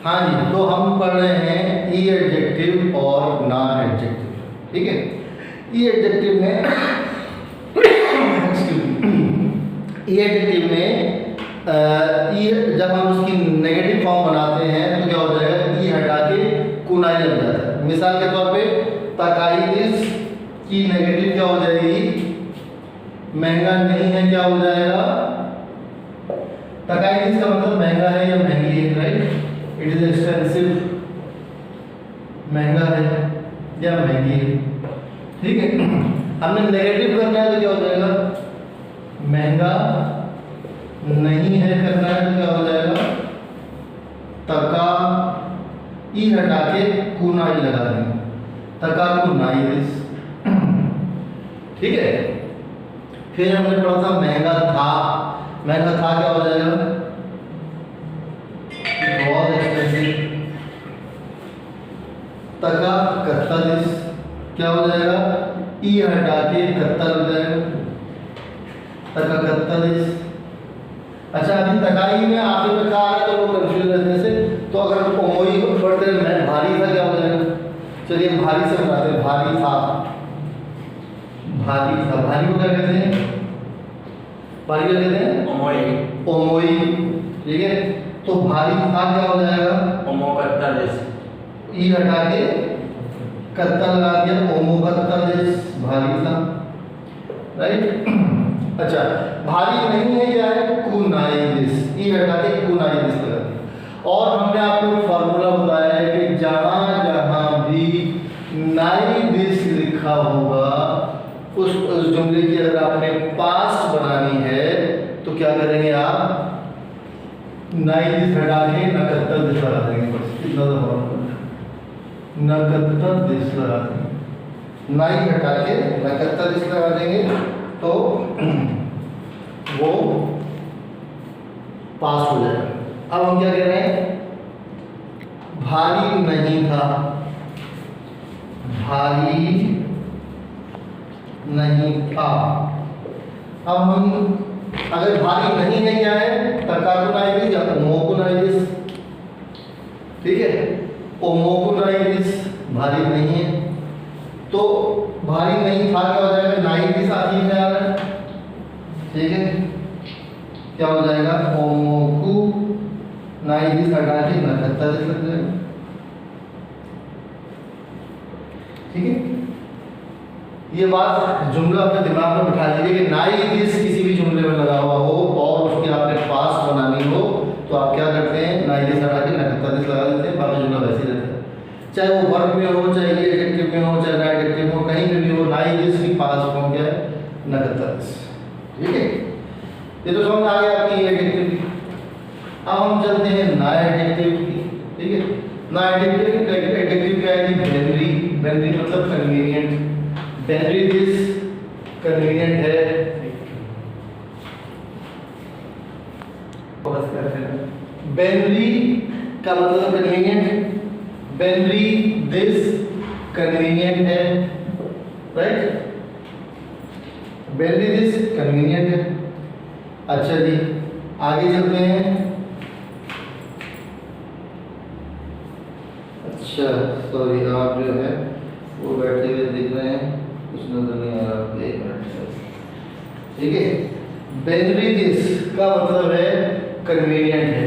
हाँ जी, तो हम पढ़ रहे हैं ई एडजेक्टिव और नॉन एडजेक्टिव। ठीक है, ई एडजेक्टिव में ई एडजेक्टिव में ई जब हम उसकी नेगेटिव फॉर्म बनाते हैं तो क्या हो जाएगा, ई हटा के कुनाई लग जाता है। मिसाल के तौर पे तकाइदिस की नेगेटिव क्या हो जाएगी, महंगा नहीं है, क्या हो जाएगा, तकाइदिस का मतलब महंगा है या महंगी है, राइट। इट इज एक्सपेंसिव, महंगा है या महंगी है। ठीक है, हमने नेगेटिव करना है तो क्या हो जाएगा, महंगा नहीं है करना है तो क्या हो जाएगा, तका ई हटा के कुनाई लगा देंगे, तका कुनाइदिस। ठीक है, फिर हमने पढ़ा था महंगा था, महंगा था क्या हो जाएगा, बहुत एक्सपेंसिव। तका कत्तादिस क्या हो जाएगा, ई हटा के कत्ता लग जाएगा, तका कत्तादिस। अच्छा, अभी तकाई में आगे में कहा है तो लोग कंफ्यूज रहने से, तो अगर ओमोई पढ़ते मैं भारी था क्या हो जाएगा। चलिए भारी से बनाते हैं, भारी था, भारी था, भारी को क्या कहते हैं, भारी क्या कहते हैं, ओमोई। ओमोई। ठीक है, तो भारी था क्या हो जाएगा, ओमोकत्तादिस। ई हटा के कत्ता लगा दिया, ओमोकत्तादिस, भारी था, राइट। अच्छा, भारी नहीं है क्या है, कुनाइदिस, ई हटा के कुनाइदिस लगा दिया। और हमने आपको फॉर्मूला बताया है कि जहां जहां भी नाइदिस लिखा होगा उस जुमले की अगर आपने पास्ट बनानी है तो क्या करेंगे आप, नाइदिस हटा के नकत्तादिस लगा देंगे, बस इतना सा नकत्तादिस लगा देंगे, नाई हटा के नकत्तादिस लगा देंगे तो वो पास हो जाएगा। अब हम क्या कह रहे हैं, भारी नहीं था, भारी नहीं था। अब हम अगर भारी नहीं है क्या है, तकाकुनाइदिस या ओमोकुनाइदिस। ठीक है, ओमोकुनाइदिस भारी नहीं है, तो भारी नहीं था क्या हो जाएगा, नाइदिस आखिर में आ रहा है। ठीक है, क्या हो जाएगा, ओमोकु नाइदिस हटा के नकत्तादिस लग जाएगा। ठीक है, ये बात जुमला अपने दिमाग में बिठा लीजिए कि नाइदिस किसी भी जुमले में लगा हुआ हो और उसकी आपने पास्ट बनानी हो तो आप क्या करते हैं, नाइदिस हटा के नकत्तादिस लगा देते हैं, बाकी जुमला वैसे ही रहता है। चाहे वो वर्ब में हो, चाहे ये एडजेक्टिव में हो, चाहे नॉन एडजेक्टिव में हो, कहीं पे भी हो, नाइदिस की पास्ट फॉर्म क्या है, नकत्तादिस। ठीक है, ये तो समझ आ गया आपकी एडजेक्टिव की। अब हम चलते हैं नॉन एडजेक्टिव की। ठीक है, नॉन एडजेक्टिव क्या है, बेनरी, बेनरी मतलब कन्वीनियंट, बेनरी दिस कन्वीनियंट है, बेनरी का मतलब कन्वीनियंट, बेनरी दिस कन्वीनियंट है, राइट, बेनरी दिस कन्वीनियंट है। अच्छा जी, आगे चलते हैं। अच्छा सॉरी, आप जो है वो बैठे हुए दिख रहे हैं, कुछ नजर नहीं आ रहा, एक मिनट। ठीक है, बेनरी दिस का मतलब है कन्वीनियंट है।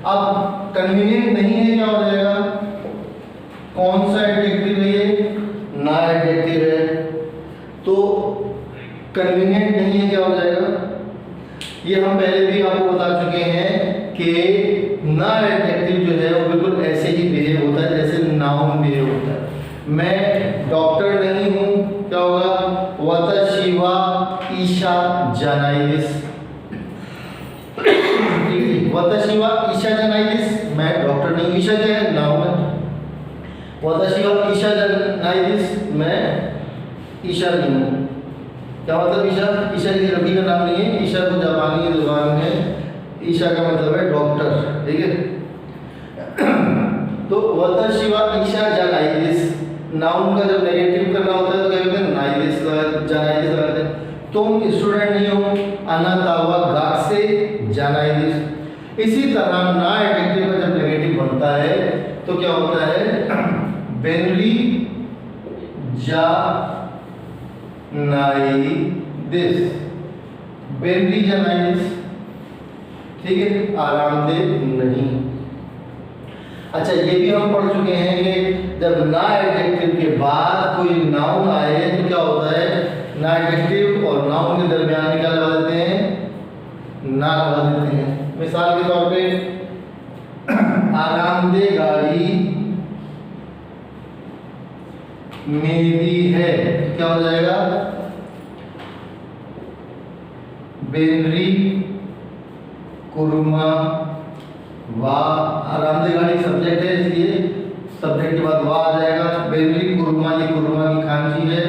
अब कन्वीनियंट नहीं है क्या हो जाएगा, कौन सा एडजेक्टिव है ये, नॉन एडजेक्टिव है, तो कन्वीनियंट नहीं है क्या हो जाएगा। ये हम पहले भी आपको बता चुके हैं कि नॉन एडजेक्टिव जो है वो बिल्कुल ऐसे ही बिहेव होता है जैसे नाउन बिहेव होता है। मैं डॉक्टर नहीं हूँ, क्या होगा, वतशिवा ईशा जनाइदिस, वतशिवा ईशा जनाइदिस, मैं डॉक्टर नहीं, ईशा क्या है, नाउन है, वतशिवा ईशा जनाइदिस, मैं ईशा नहीं हूँ। क्या मतलब ईशा, ईशा की लड़की का नाम नहीं है, ईशा को जापानी जुबान में ईशा का मतलब है डॉक्टर। ठीक है, तो वतशिवा ईशा जनाइदिस, नाउन का जब नेगेटिव करना होता है तो क्या कहते हैं, नाइदिस जनाइदिस लगाते हैं। तुम स्टूडेंट नहीं हो, अनातावा गासे जनाइदिस। इसी तरह ना एडजेक्टिव का जब नेगेटिव बनता तो क्या होता है बेनरी जानाइदिस, बेनरी जानाइदिस, ठीक है, आरामदेह नहीं। अच्छा ये भी हम पढ़ चुके हैं कि जब ना एडजेक्टिव के बाद कोई नाउन आए तो क्या होता है, ना एडजेक्टिव और नाउन के दरमियान में क्या लगा देते हैं, ना लगा देते हैं। मिसाल के तौर पे आरामदेह गाड़ी मेरी है, क्या हो जाएगा, बेनरी कुरुमा वाह, आरामदेह गाड़ी सब्जेक्ट है इसलिए सब्जेक्ट के बाद वाह आ जाएगा। बेनरी कुरुमा, ये कुरुमा की खांची है,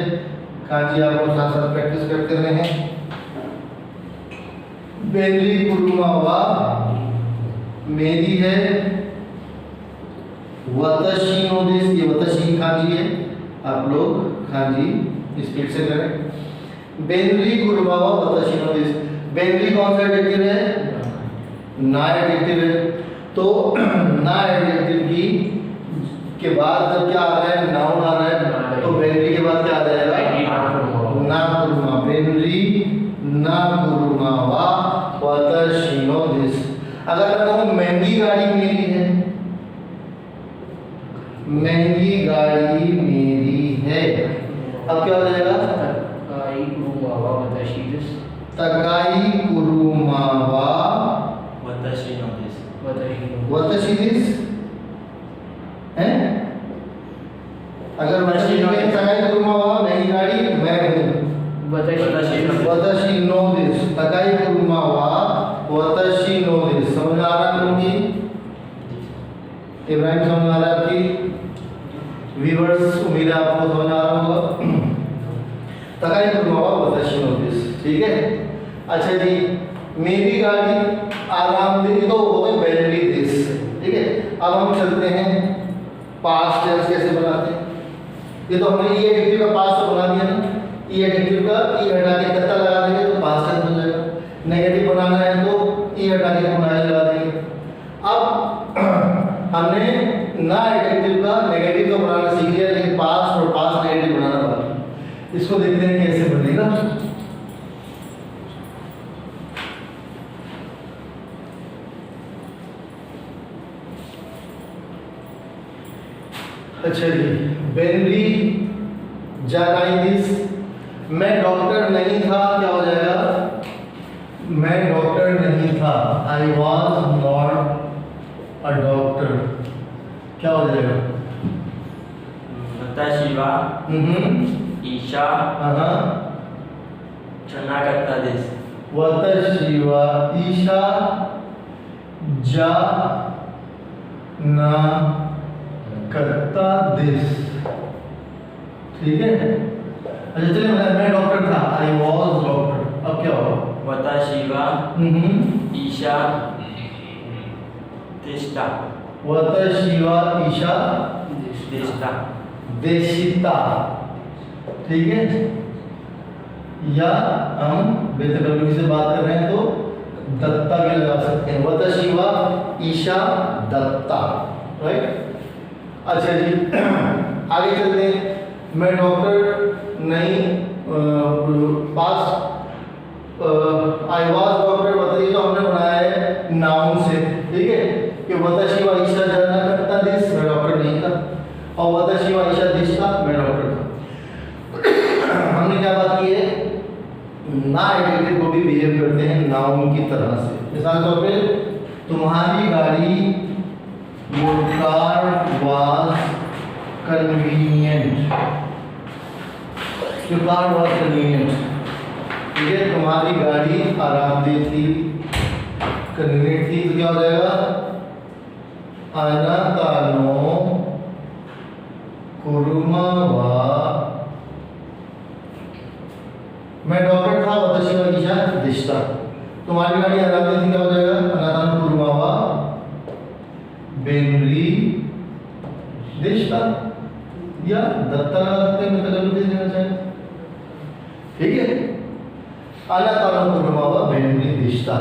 खांची आप लोग साथ साथ प्रैक्टिस करते रहे हैं। बेनरी कुरुमा वाह मेरी है, वतशी नो दिस, ये वतशी की खांची है, आप लोग खांची स्पीड से करें। बेनरी कुरुमा वाह वतशी नो दिस, बेनरी कौन सा एडजेक्टिव है, ना एडजेक्टिव है, तो ना एडजेक्टिव की के बाद जब क्या आ रहा है, नाउन आ रहा है, तो बेनरी के बाद क्या आ जाएगा, ना कुरुमा, बेनरी ना कुरुमा वा वतशी नो दिस। अगर मैं कहूं महंगी गाड़ी मेरी है, महंगी गाड़ी मेरी है, अब क्या हो जाएगा, तकाई कुरुमावा वतशी दिस है। अगर वतशी में तकाई कुरुमावा महंगी गाड़ी मैं हूं, वतशी नो दिस, तकाई कुरुमावा वतशी नो दिस। समझ आ रहा है लोग, इब्राहिम समझ आ रहा है, आपकी व्यूअर्स उम्मीद है आपको समझ आ रहा होगा। तकाई कुरुमावा वतशी नो दिस, ठीक है। अच्छा जी, मेरी गाड़ी आरामदेह तो हो गए बेनरी दिस, ठीक है। अब हम चलते हैं पास्ट टेंस कैसे बनाते हैं। ये तो हमने ई एडजेक्टिव का पास्ट बना दिया ना, ई एडजेक्टिव का ई हटा के कत्ता लगा देंगे तो पास्ट टेंस हो जाएगा। नेगेटिव बनाना है तो ई हटा के पुनाई लगा देंगे। अब हमने ना एडजेक्टिव का नेगेटिव का बनाना सीख लिया, लेकिन पास्ट और पास्ट नेगेटिव बनाना बाकी। इसको देखते हैं कैसे बनेगा। अच्छा जी, बेनरी जानाइदिस, मैं डॉक्टर नहीं था, क्या हो जाएगा, मैं डॉक्टर नहीं था, I was not a doctor, क्या हो जाएगा, वतशिवा ईशा चनाकत्ता दिस, वतशिवा ईशा जा ना करता दिस, ठीक है। अच्छा चलिए मैं डॉक्टर था, आई वॉज डॉक्टर, अब क्या होगा, वतशिवा ईशा दिष्टा, वतशिवा ईशा दिष्टा देशिता, ठीक है। या हम बेतकल्लुफी से बात कर रहे हैं तो दत्ता भी लगा सकते हैं, वतशिवा ईशा दत्ता, राइट। अच्छा जी, आगे चलते हैं। मैं डॉक्टर नहीं, पास आई वाज डॉक्टर, बताइए तो हमने बनाया है नाउन से, ठीक है, कि वतशिवा ईशा जाना करता दिस, मैं डॉक्टर नहीं था, और वतशिवा ईशा दिस था, मैं डॉक्टर था। हमने क्या बात की है, ना एडजेक्टिव को भी बिहेव करते हैं नाउन की तरह से। मिसाल के तौर पे तुम्हारी गाड़ी, your car was convenient, your car was convenient, ठीक है। तुम्हारी गाड़ी आरामदेह थी, कन्वीनियंट थी, तो क्या हो जाएगा, अनातानो कुरुमावा, मैं डॉक्टर था, वतशिवा ईशा दिष्टा, तुम्हारी गाड़ी आरामदेह थी, क्या हो जाएगा, अनातानो कुरुमावा बेनरी दिष्टा, या दत्ता लगते हैं, मतलब देना चाहिए, ठीक है। अनातानो कुरुमावा बेनरी दिष्टा,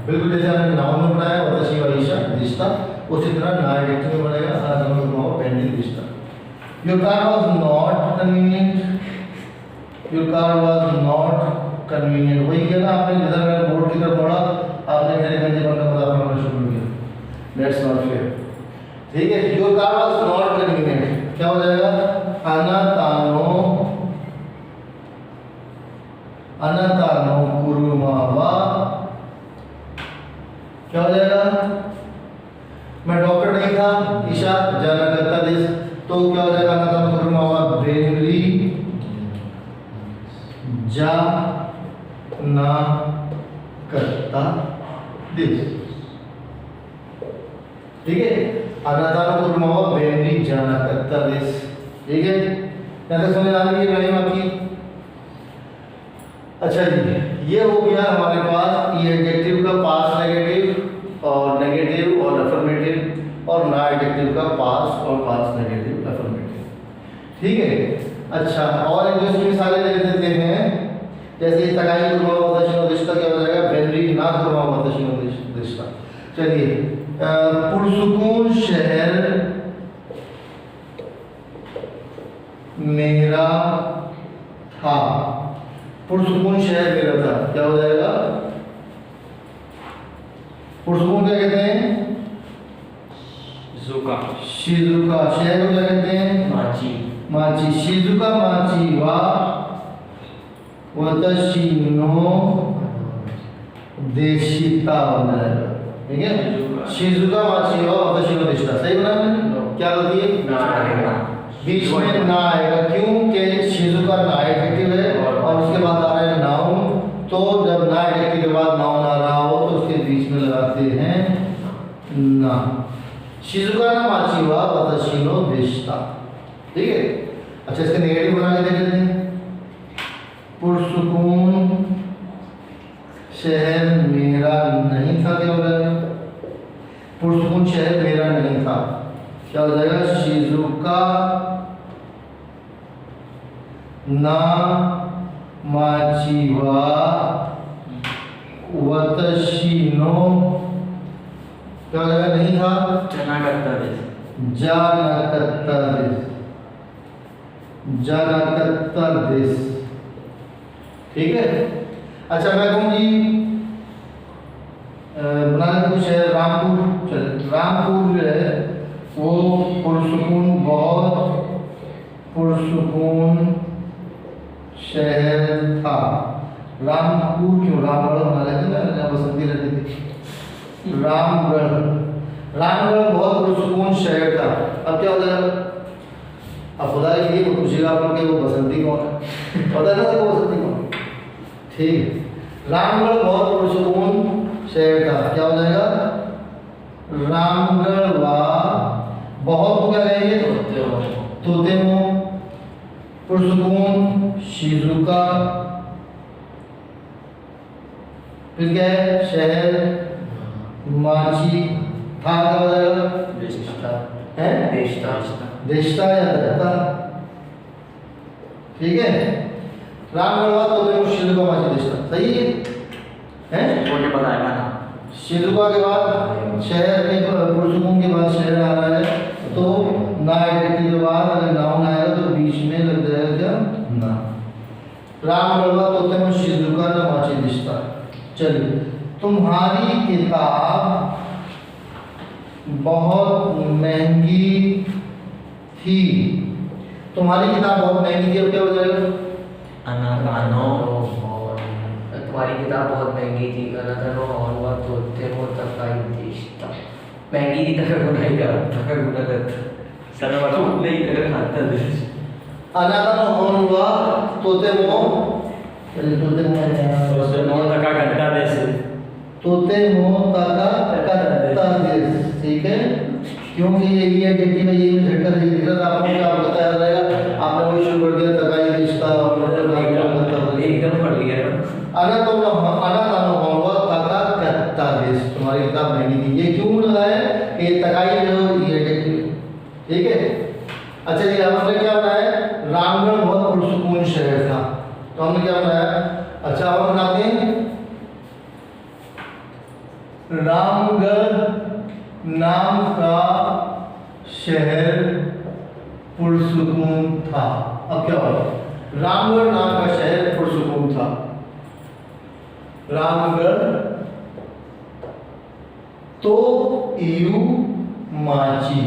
बिल्कुल जैसे हमने नाउन में बनाया, वतशिवा ईशा दिष्टा, उसी तरह ना एडजेक्टिव में बनेगा अनादर में गुरुमावा बेंडिंग दिशता। Your car was not convenient, your car was not convenient, वही किया ना आपने, जिधर मैंने बोर्ड की तरफ मोड़ा आपने मेरे गंजे बंद का पता करना शुरू किया, दैट्स नॉट फेयर। ठीक है, your car was not convenient क्या हो जाएगा, अनातानो कुरुमावा क्या हो जाएगा, मैं डॉक्टर नहीं था, ईशा जाना करता देश, तो क्या हो जाएगा, अनातानो कुरुमावा बेंगली जा ना करता देश। ठीक है, अनातानो कुरुमावा बेंगली जाना करता देश। ठीक है, यहाँ तक समझ आ रही है गाड़ी आपकी। अच्छा जी, ये हो गया हमारे पास ये एडजेक्टिव का पास्ट नेगेटिव और नेगेटिव और अफर्मेटिव, और ना एडजेक्टिव का पास्ट और पास्ट नेगेटिव अफर्मेटिव। ठीक है, अच्छा और एक दूसरी मिसालें ले लेते हैं, जैसे तकाई गुरुमावा दशिनो क्या हो जाएगा, बेंगली ना गुरुमावा दशिनो दिशा। चलिए, पुरसुकून शहर मेरा था, पुरसुकून शहर मेरा था क्या हो जाएगा, पुरसुकून क्या कहते हैं, जुका, शिजुका, शहर को क्या कहते हैं, माची, माची, शिजुका माची वा वतशी नो देशिता हो जाएगा। ठीक है, शिजुका माची वा वतशी नो देशिता, सही बना मैंने, क्या होती है, बीच में ना आएगा, क्योंकि शिजुका ना एडजेक्टिव है और उसके बाद आ रहा है नाउन, तो जब ना एडजेक्टिव के बाद नाउन आ रहा हो तो उसके बीच में लगाते हैं ना। शिजुका ना माची वा वतशी नो देशिता। ठीक है, अच्छा इसके नेगेटिव बना के देख लेते हैं, पुरसुकून शहर मेरा नहीं था क्या हो जाएगा, पुरसुकून शहर मेरा नहीं था क्या हो जाएगा, शिजुका ना माची वा वतशी नो क्या हो जाएगा, नहीं था, जाना करता देश, जाना करता देश, जाना करता देश। ठीक है, अच्छा मैं कहूँ जी बनाने कुछ है रामपुर, चल रामपुर जो है वो पुरसुकून, बहुत पुरसुकून शहर था, रामपुर क्यों, रामगढ़ बना लेते ना, जहाँ बसंती रहती थी, रामगढ़, रामगढ़ बहुत पुरसुकून शहर था। अब क्या हो जाएगा, अब खुदा के लिए पूछेगा आप लोग कि वो बसंती कौन है, पता ना वो बसंती कौन है। ठीक है, रामगढ़ बहुत पुरसुकून शहर था क्या हो जाएगा, रामगढ़ वा बहुत को क्या कहेंगे, तोतेमो, पुरसुकून शिजुका, फिर क्या है शहर, माची था क्या हो जाएगा, देशता, है देशता, देशता या दत्ता। ठीक है, रामगढ़ तोतेमो शिजुका माची देशता, सही है, मुझे पता है ना, शिजुका के बाद शहर के, पुरसुकून के बाद शहर आ रहा है, तो ना एडजेक्टिव के बाद अगर नाउन आएगा तो बीच में लग जाएगा क्या, ना। रामगढ़ तोतेमो शिजुका ना माची देशता। चलिए, तुम्हारी किताब बहुत महंगी थी, तुम्हारी किताब बहुत महंगी थी, अब क्या हो जाएगा, अनातानो, तुम्हारी किताब बहुत महंगी थी, अनातानो और वह तोतेमो तकाई देशता, महंगी थी तक गुनाही का तक गुना करता, सर वाला नहीं कर खाता देश, अनातानो होन वा तोतेमो, तोतेमो तका करता देश, तोतेमो तका करता देश। ठीक है, क्योंकि ये एडजेक्टिव है, ये झटका नहीं दिख रहा, आपको क्या बताया जाएगा, आपने वही शुरू कर दिया तकाई देशता और एकदम पढ़ लिया अनातानो होन वा तका करता देश, तुम्हारी किताब महंगी थी, ये क्यों लगा है कि तकाई जो ये एडजेक्टिव। ठीक है, अच्छा जी हमने क्या बनाया, रामगढ़ बहुत पुरसुकून शहर था, तो हमने क्या बनाया, अच्छा अब हम बनाते हैं रामगढ़ नाम शहर पुरसुकून था। अब क्या होगा? रामगढ़ नाम का शहर पुरसुकून था। रामगढ़ तो यू माची,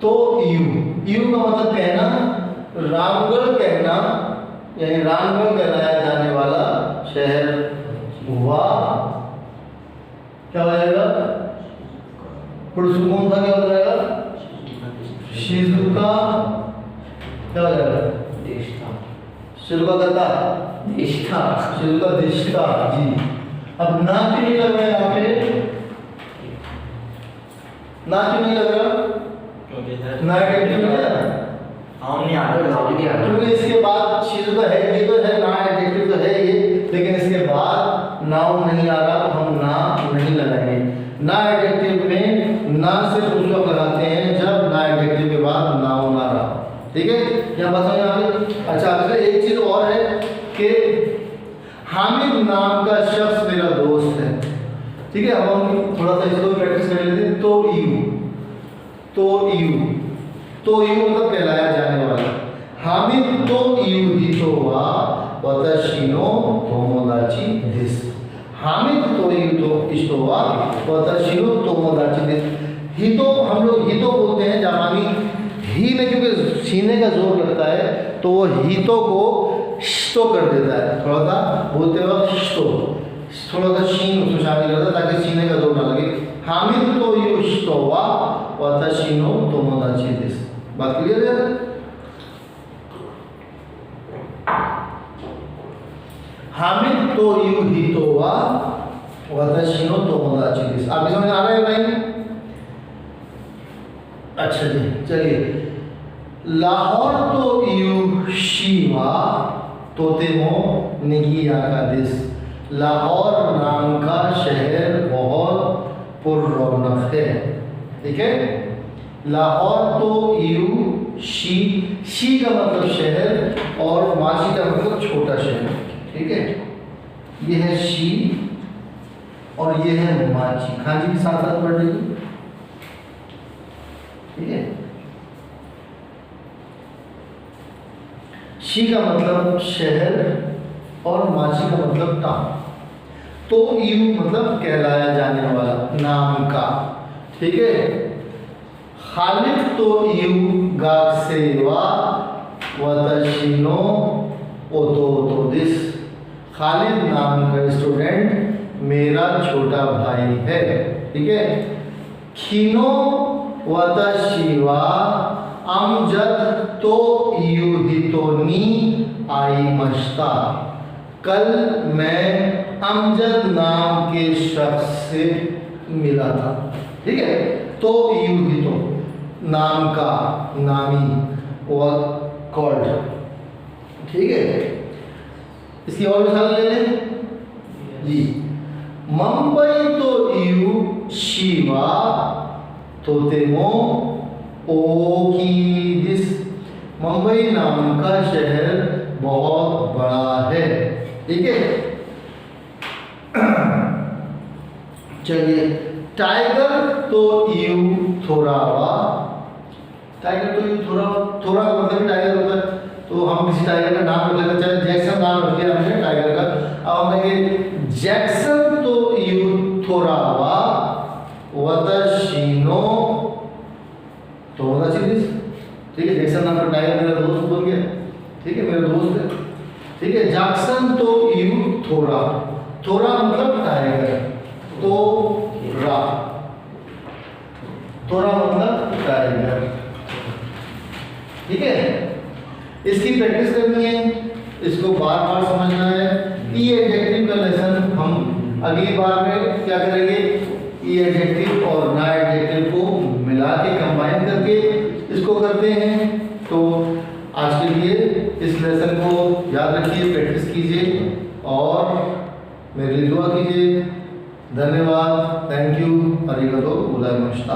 तो यू का मतलब कहना, रामगढ़ कहना यानी रामगढ़ कहलाया जाने वाला शहर हुआ, क्या हो जाएगा? पुरसुकून था, क्या हो जाएगा? शिजुका, क्या हो जाएगा? देश था, शिजुका करता देश था, शिजुका दिशता जी। अब ना क्यों नहीं लग रहा है यहाँ पे? ना क्यों नहीं लग रहा? क्योंकि सर ना एडजेक्टिव नहीं है, हम नहीं आ रहे। क्योंकि इसके बाद शिजुका है, ये तो है ना एडजेक्टिव तो है ये, लेकिन इसके बाद नाउन नहीं आ रहा तो हम ना नहीं लगाएंगे। ना एडजेक्टिव में ना सिर्फ उस वक्त लगाते हैं जब ना एडजेक्टिव के बाद नाउन आ रहा, ठीक है? यहाँ बताओ यहाँ पे। अच्छा, अगर एक चीज और है कि हामिद नाम का शख्स मेरा दोस्त है, ठीक है? अब हम थोड़ा सा इसको प्रैक्टिस कर लेते हैं। तो यू मतलब कहलाया जाने वाला। हामिद तो यू ही तो वा वतशिनो तोमोदाची दिस। हामिद तो यू तो इस्तो वा वतशिनो तोमोदाची दिस। ही तो हम लोग ही तो बोलते हैं जापानी, ही में क्योंकि सीने का जोर लगता है तो वो ही तो को तो कर देता है, थोड़ा सा बोलते वक्त तो थोड़ा सा शीन उसमें शामिल करता है ताकि सीने का जोर ना लगे। हामिद तो यू वा वतशिनो तोमोदाची दिस। बात क्लियर है? हामिद तो यू ही तो वा वतशिनो तोमोदाची दिस। आपकी समझ आ रहा है नहीं? अच्छा जी, चलिए। लाहौर तो यू शिवा तोतेमो निगिया का दिस। लाहौर नाम का शहर बहुत पुररौनक है, ठीक है? लाहौर तो यू शी का मतलब शहर और माशी का मतलब छोटा शहर, ठीक है? ये है शी और ये है माची। खान जी के साथ साथ पढ़ लीजिए, ठीक है? शी का मतलब शहर और माची का मतलब टाउन। तो यू मतलब कहलाया जाने वाला, नाम का, ठीक है? खालिद तो यू गाक सेवा वतशिनो ओतो दिस। खालिद नाम का स्टूडेंट मेरा छोटा भाई है, ठीक है? खिनो वतशिवा अमजद तो यू हितोनी आई मश्ता। कल मैं अमजद नाम के शख्स से मिला था, ठीक है? तो यू ही तो नाम का, नामी और कॉल्ड, ठीक है? इसकी और मिसाल ले लें जी। मुंबई तो यू शिवा तोतेमो ओकीदिस। मुंबई नाम का शहर बहुत बड़ा है, ठीक है? चलिए। टाइगर तो यू थोरावा। टाइगर तो यू थोरा का मतलब टाइगर होता है, तो हम किसी टाइगर का नाम रख लेते हैं, जैक्सन नाम रख लिया हमने टाइगर का। अब हम कहेंगे जैक्सन तो यू थोरावा वतशिनो तोमोदाची, ठीक है? जैक्सन नाम का टाइगर मेरा दोस्त बन गया, ठीक है? मेरा दोस्त है, ठीक है? जैक्सन तो यू थोरा मतलब टाइगर, तो थोड़ा मतलब टाइगर, ठीक है? इसकी प्रैक्टिस करनी है, इसको बार बार समझना है। ई एडजेक्टिव का लेसन हम अगली बार में क्या करेंगे? ई एडजेक्टिव और ना एडजेक्टिव को मिला के कंबाइन करके इसको करते हैं। तो आज के लिए इस लेसन को याद रखिए, प्रैक्टिस कीजिए और मेरे लिए दुआ कीजिए। धन्यवाद, थैंक यू, अरिगतो गोजाइमासिता।